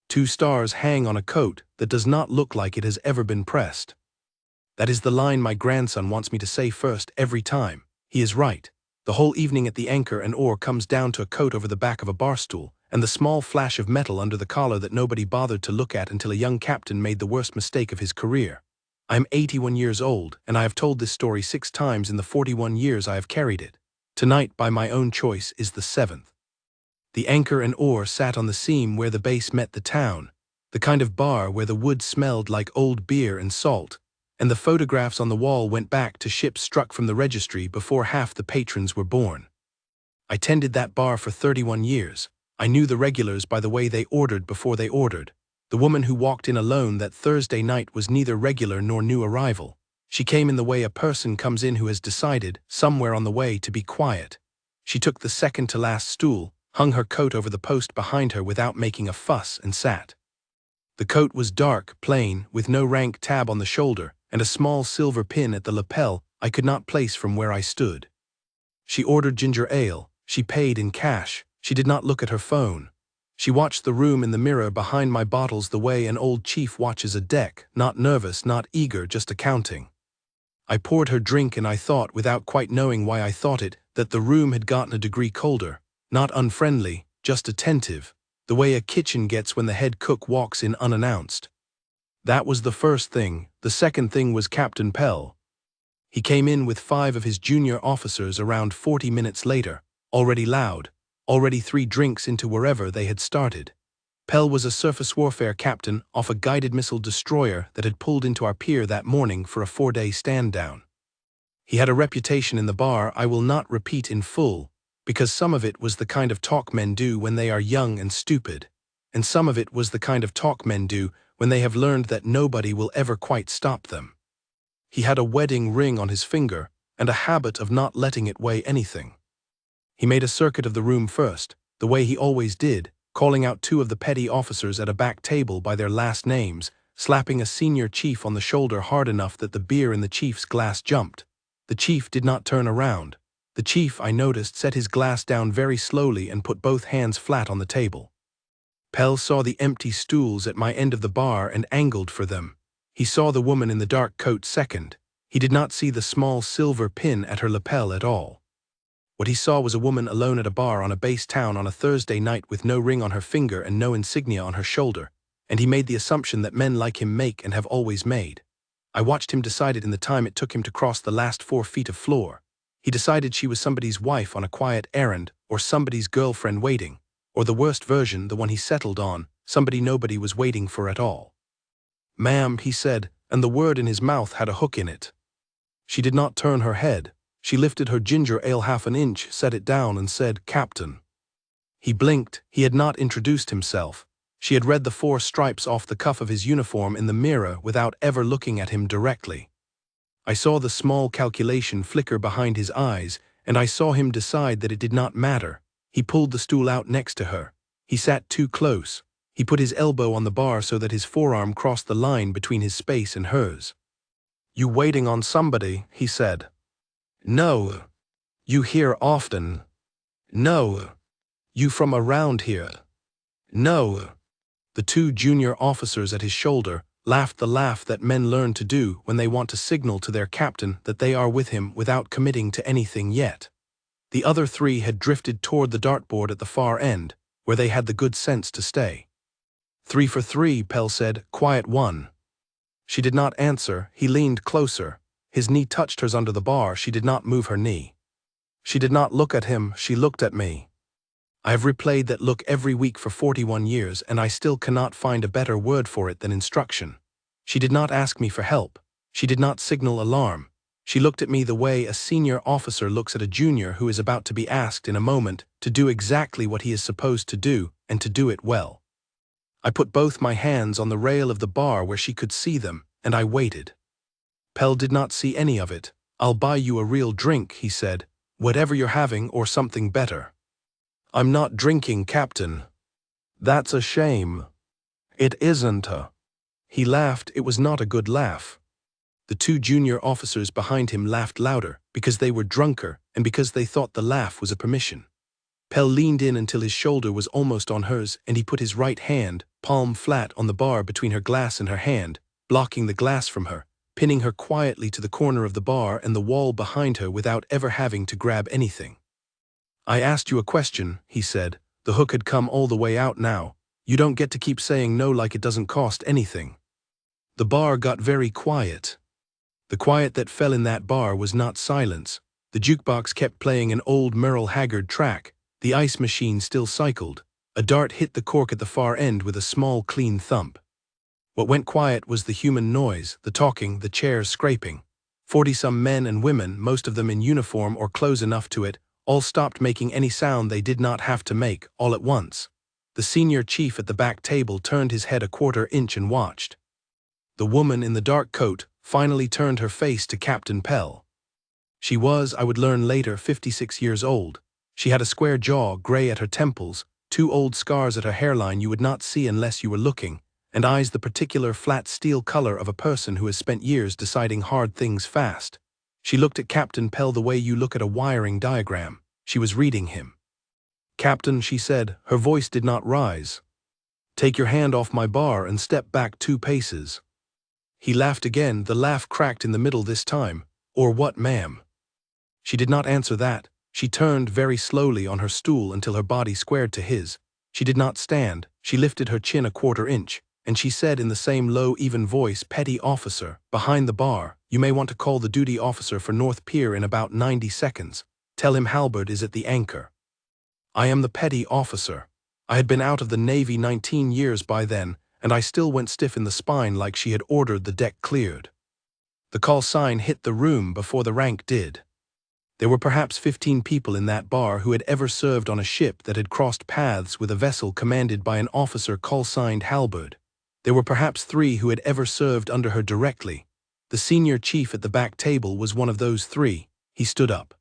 2 stars hang on a coat that does not look like it has ever been pressed. That is the line my grandson wants me to say first every time. He is right. The whole evening at the anchor and oar comes down to a coat over the back of a bar stool, and the small flash of metal under the collar that nobody bothered to look at until a young captain made the worst mistake of his career. I am 81 years old, and I have told this story 6 times in the 41 years I have carried it. Tonight, by my own choice, is the 7th. The anchor and oar sat on the seam where the base met the town, the kind of bar where the wood smelled like old beer and salt, and the photographs on the wall went back to ships struck from the registry before half the patrons were born. I tended that bar for 31 years. I knew the regulars by the way they ordered before they ordered. The woman who walked in alone that Thursday night was neither regular nor new arrival. She came in the way a person comes in who has decided, somewhere on the way, to be quiet. She took the second to last stool, hung her coat over the post behind her without making a fuss, and sat. The coat was dark, plain, with no rank tab on the shoulder, and a small silver pin at the lapel I could not place from where I stood. She ordered ginger ale. She paid in cash. She did not look at her phone. She watched the room in the mirror behind my bottles the way an old chief watches a deck, not nervous, not eager, just accounting. I poured her drink, and I thought, without quite knowing why I thought it, that the room had gotten a degree colder, not unfriendly, just attentive, the way a kitchen gets when the head cook walks in unannounced. That was the first thing. The second thing was Captain Pell. He came in with 5 of his junior officers around 40 minutes later, already loud, already 3 drinks into wherever they had started. Pell was a surface warfare captain off a guided missile destroyer that had pulled into our pier that morning for a 4-day stand-down. He had a reputation in the bar I will not repeat in full, because some of it was the kind of talk men do when they are young and stupid, and some of it was the kind of talk men do when they have learned that nobody will ever quite stop them. He had a wedding ring on his finger and a habit of not letting it weigh anything. He made a circuit of the room first, the way he always did, calling out 2 of the petty officers at a back table by their last names, slapping a senior chief on the shoulder hard enough that the beer in the chief's glass jumped. The chief did not turn around. The chief, I noticed, set his glass down very slowly and put both hands flat on the table. Pell saw the empty stools at my end of the bar and angled for them. He saw the woman in the dark coat second. He did not see the small silver pin at her lapel at all. What he saw was a woman alone at a bar on a base town on a Thursday night with no ring on her finger and no insignia on her shoulder, and he made the assumption that men like him make and have always made. I watched him decide it in the time it took him to cross the last 4 feet of floor. He decided she was somebody's wife on a quiet errand, or somebody's girlfriend waiting, or the worst version, the one he settled on, somebody nobody was waiting for at all. "Ma'am," he said, and the word in his mouth had a hook in it. She did not turn her head. She lifted her ginger ale half an inch, set it down, and said, "Captain." He blinked. He had not introduced himself. She had read the 4 stripes off the cuff of his uniform in the mirror without ever looking at him directly. I saw the small calculation flicker behind his eyes, and I saw him decide that it did not matter. He pulled the stool out next to her. He sat too close. He put his elbow on the bar so that his forearm crossed the line between his space and hers. "You waiting on somebody?" he said. "No." "You here often?" "No." "You from around here?" "No." The 2 junior officers at his shoulder laughed the laugh that men learn to do when they want to signal to their captain that they are with him without committing to anything yet. The other 3 had drifted toward the dartboard at the far end, where they had the good sense to stay. "3 for 3, Pell said, "quiet one." She did not answer. He leaned closer. His knee touched hers under the bar. She did not move her knee. She did not look at him. She looked at me. I have replayed that look every week for 41 years, and I still cannot find a better word for it than instruction. She did not ask me for help. She did not signal alarm. She looked at me the way a senior officer looks at a junior who is about to be asked in a moment to do exactly what he is supposed to do, and to do it well. I put both my hands on the rail of the bar where she could see them, and I waited. Pell did not see any of it. "I'll buy you a real drink," he said, "whatever you're having or something better." "I'm not drinking, Captain." "That's a shame." "It isn't a." He laughed. It was not a good laugh. The 2 junior officers behind him laughed louder, because they were drunker and because they thought the laugh was a permission. Pell leaned in until his shoulder was almost on hers, and he put his right hand, palm flat on the bar between her glass and her hand, blocking the glass from her, pinning her quietly to the corner of the bar and the wall behind her without ever having to grab anything. "I asked you a question," he said. "The hook had come all the way out now. You don't get to keep saying no like it doesn't cost anything." The bar got very quiet. The quiet that fell in that bar was not silence. The jukebox kept playing an old Merle Haggard track. The ice machine still cycled. A dart hit the cork at the far end with a small, clean thump. What went quiet was the human noise, the talking, the chairs scraping. 40-some men and women, most of them in uniform or close enough to it, all stopped making any sound they did not have to make, all at once. The senior chief at the back table turned his head a quarter-inch and watched. The woman in the dark coat finally turned her face to Captain Pell. She was, I would learn later, 56 years old. She had a square jaw, gray at her temples, 2 old scars at her hairline you would not see unless you were looking, and eyes the particular flat steel color of a person who has spent years deciding hard things fast. She looked at Captain Pell the way you look at a wiring diagram. She was reading him. "Captain," she said, her voice did not rise. "Take your hand off my bar and step back 2 paces. He laughed again, the laugh cracked in the middle this time. "Or what, ma'am?" She did not answer that. She turned very slowly on her stool until her body squared to his. She did not stand. She lifted her chin a quarter-inch, and she said in the same low, even voice, "Petty officer, behind the bar, you may want to call the duty officer for North Pier in about 90 seconds. Tell him Halberd is at the anchor." I am the petty officer. I had been out of the Navy 19 years by then, and I still went stiff in the spine like she had ordered the deck cleared. The call sign hit the room before the rank did. There were perhaps 15 people in that bar who had ever served on a ship that had crossed paths with a vessel commanded by an officer call-signed Halberd. There were perhaps 3 who had ever served under her directly. The senior chief at the back table was one of those 3. He stood up.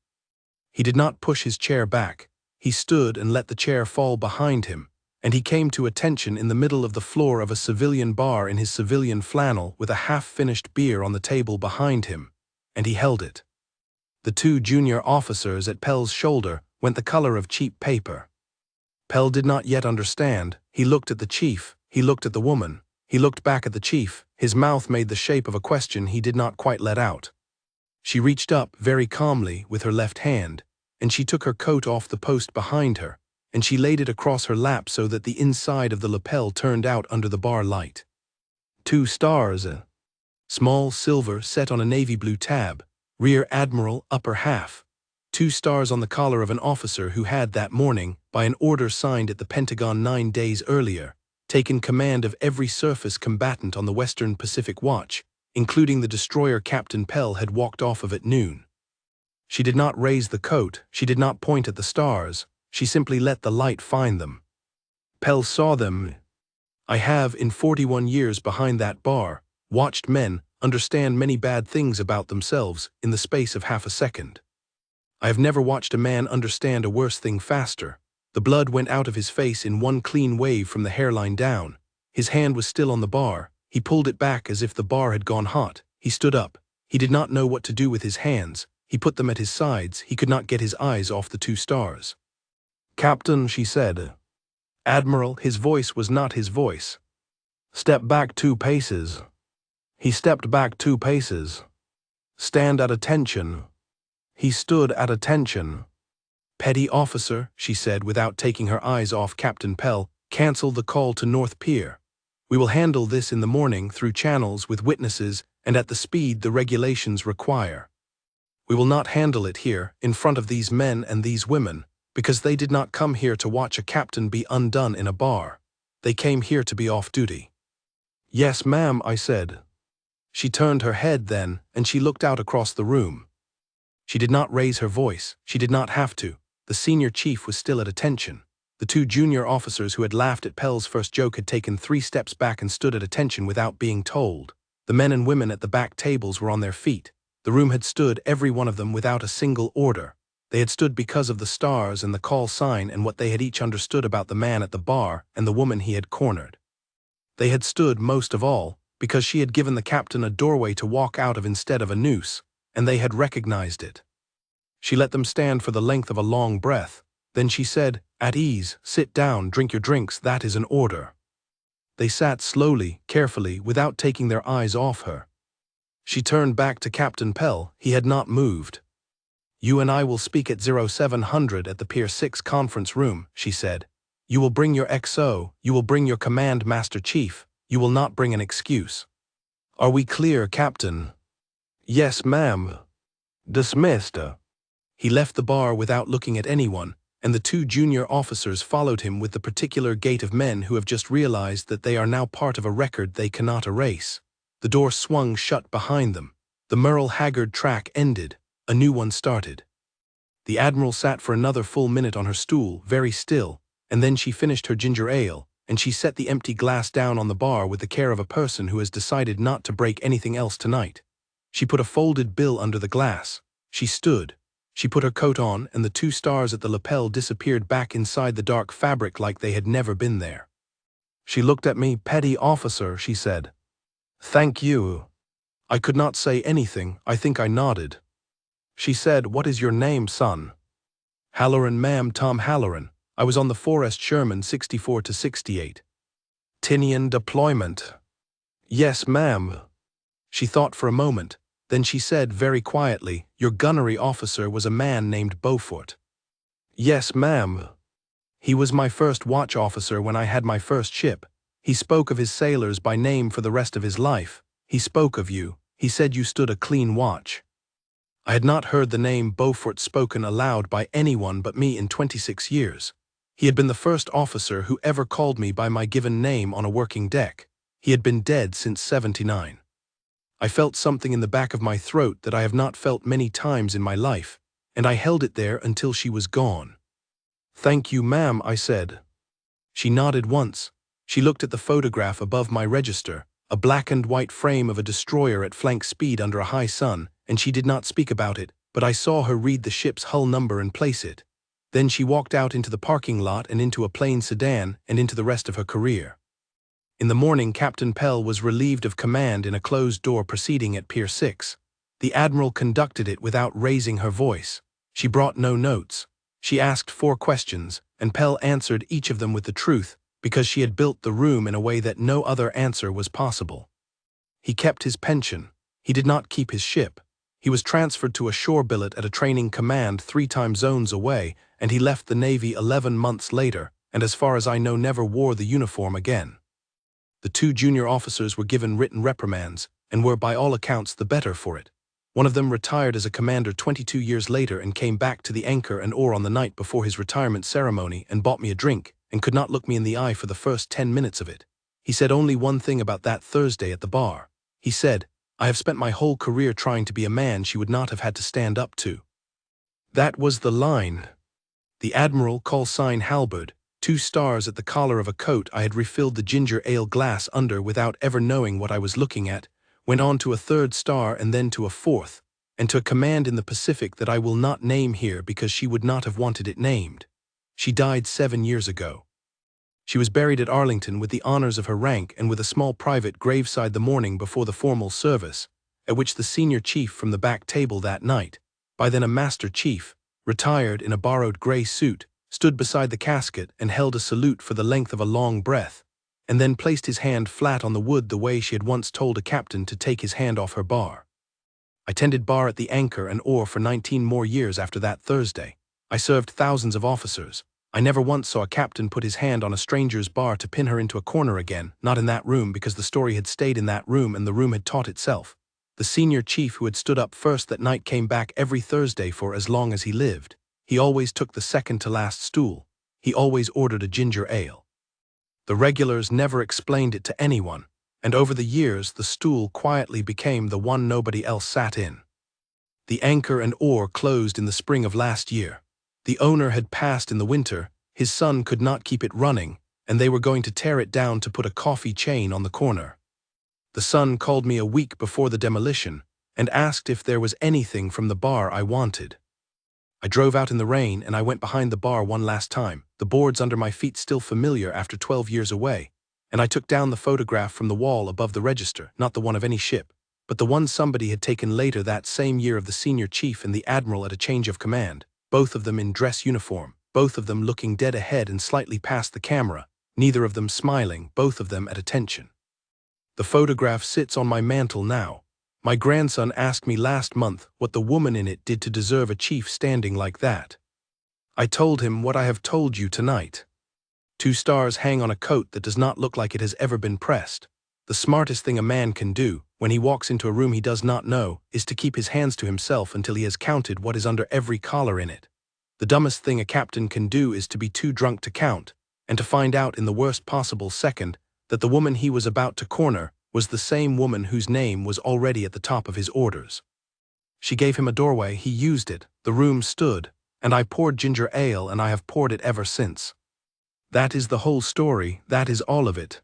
He did not push his chair back. He stood and let the chair fall behind him, and he came to attention in the middle of the floor of a civilian bar in his civilian flannel with a half-finished beer on the table behind him, and he held it. The 2 junior officers at Pell's shoulder went the color of cheap paper. Pell did not yet understand. He looked at the chief, he looked at the woman, he looked back at the chief. His mouth made the shape of a question he did not quite let out. She reached up very calmly with her left hand, and she took her coat off the post behind her, and she laid it across her lap so that the inside of the lapel turned out under the bar light. 2 stars, small silver set on a navy blue tab, rear admiral, upper half. 2 stars on the collar of an officer who had that morning, by an order signed at the Pentagon 9 days earlier, taken command of every surface combatant on the Western Pacific Watch, including the destroyer Captain Pell had walked off of at noon. She did not raise the coat, she did not point at the stars, she simply let the light find them. Pell saw them. I have, in 41 years behind that bar, watched men understand many bad things about themselves in the space of half a second. I have never watched a man understand a worse thing faster. The blood went out of his face in one clean wave from the hairline down. His hand was still on the bar. He pulled it back as if the bar had gone hot. He stood up. He did not know what to do with his hands. He put them at his sides. He could not get his eyes off the 2 stars. "Captain," she said. "Admiral," his voice was not his voice. "Step back 2 paces. He stepped back 2 paces. "Stand at attention." He stood at attention. "Petty officer," she said without taking her eyes off Captain Pell, "cancel the call to North Pier. We will handle this in the morning through channels with witnesses and at the speed the regulations require. We will not handle it here, in front of these men and these women, because they did not come here to watch a captain be undone in a bar. They came here to be off duty." "Yes, ma'am," I said. She turned her head then, and she looked out across the room. She did not raise her voice. She did not have to. The senior chief was still at attention. The 2 junior officers who had laughed at Pell's first joke had taken 3 steps back and stood at attention without being told. The men and women at the back tables were on their feet. The room had stood, every one of them, without a single order. They had stood because of the stars and the call sign and what they had each understood about the man at the bar and the woman he had cornered. They had stood, most of all, because she had given the captain a doorway to walk out of instead of a noose, and they had recognized it. She let them stand for the length of a long breath. Then she said, "At ease, sit down, drink your drinks, that is an order." They sat slowly, carefully, without taking their eyes off her. She turned back to Captain Pell. He had not moved. "You and I will speak at 0700 at the Pier 6 conference room," she said. "You will bring your XO, you will bring your Command Master Chief, you will not bring an excuse. Are we clear, Captain?" "Yes, ma'am." "Dismissed." He left the bar without looking at anyone, and the two junior officers followed him with the particular gait of men who have just realized that they are now part of a record they cannot erase. The door swung shut behind them. The Merle Haggard track ended. A new one started. The Admiral sat for another full minute on her stool, very still, and then she finished her ginger ale, and she set the empty glass down on the bar with the care of a person who has decided not to break anything else tonight. She put a folded bill under the glass. She stood. She put her coat on, and the two stars at the lapel disappeared back inside the dark fabric like they had never been there. She looked at me. "Petty officer," she said. "Thank you." I could not say anything. I think I nodded. She said, "What is your name, son?" "Halloran, ma'am, Tom Halloran. I was on the Forrest Sherman 64 to 68. Tinian deployment." "Yes, ma'am." She thought for a moment. Then she said very quietly, "Your gunnery officer was a man named Beaufort." "Yes, ma'am. He was my first watch officer when I had my first ship. He spoke of his sailors by name for the rest of his life. He spoke of you. He said you stood a clean watch." I had not heard the name Beaufort spoken aloud by anyone but me in 26 years. He had been the first officer who ever called me by my given name on a working deck. He had been dead since '79. I felt something in the back of my throat that I have not felt many times in my life, and I held it there until she was gone. "Thank you, ma'am," I said. She nodded once. She looked at the photograph above my register, a black and white frame of a destroyer at flank speed under a high sun, and she did not speak about it, but I saw her read the ship's hull number and place it. Then she walked out into the parking lot and into a plain sedan and into the rest of her career. In the morning, Captain Pell was relieved of command in a closed-door proceeding at Pier 6. The Admiral conducted it without raising her voice. She brought no notes. She asked 4 questions, and Pell answered each of them with the truth, because she had built the room in a way that no other answer was possible. He kept his pension. He did not keep his ship. He was transferred to a shore billet at a training command 3 time zones away, and he left the Navy 11 months later, and as far as I know never wore the uniform again. The 2 junior officers were given written reprimands, and were by all accounts the better for it. One of them retired as a commander 22 years later and came back to the Anchor and Oar on the night before his retirement ceremony and bought me a drink, and could not look me in the eye for the first 10 minutes of it. He said only one thing about that Thursday at the bar. He said, "I have spent my whole career trying to be a man she would not have had to stand up to." That was the line. The Admiral, call sign Halberd, 2 stars at the collar of a coat I had refilled the ginger ale glass under without ever knowing what I was looking at, went on to a 3rd star and then to a 4th, and to a command in the Pacific that I will not name here because she would not have wanted it named. She died 7 years ago. She was buried at Arlington with the honors of her rank and with a small private graveside the morning before the formal service, at which the senior chief from the back table that night, by then a master chief, retired in a borrowed gray suit, stood beside the casket and held a salute for the length of a long breath, and then placed his hand flat on the wood the way she had once told a captain to take his hand off her bar. I tended bar at the Anchor and Oar for 19 more years after that Thursday. I served thousands of officers. I never once saw a captain put his hand on a stranger's bar to pin her into a corner again, not in that room because the story had stayed in that room and the room had taught itself. The senior chief who had stood up first that night came back every Thursday for as long as he lived. He always took the second to last stool. He always ordered a ginger ale. The regulars never explained it to anyone, and over the years the stool quietly became the one nobody else sat in. The Anchor and Oar closed in the spring of last year. The owner had passed in the winter, his son could not keep it running, and they were going to tear it down to put a coffee chain on the corner. The son called me a week before the demolition and asked if there was anything from the bar I wanted. I drove out in the rain and I went behind the bar one last time, the boards under my feet still familiar after 12 years away, and I took down the photograph from the wall above the register, not the one of any ship, but the one somebody had taken later that same year of the senior chief and the admiral at a change of command, both of them in dress uniform, both of them looking dead ahead and slightly past the camera, neither of them smiling, both of them at attention. The photograph sits on my mantle now. My grandson asked me last month what the woman in it did to deserve a chief standing like that. I told him what I have told you tonight. 2 stars hang on a coat that does not look like it has ever been pressed. The smartest thing a man can do, when he walks into a room he does not know, is to keep his hands to himself until he has counted what is under every collar in it. The dumbest thing a captain can do is to be too drunk to count, and to find out in the worst possible second that the woman he was about to corner was the same woman whose name was already at the top of his orders. She gave him a doorway, he used it, the room stood, and I poured ginger ale, and I have poured it ever since. That is the whole story, that is all of it.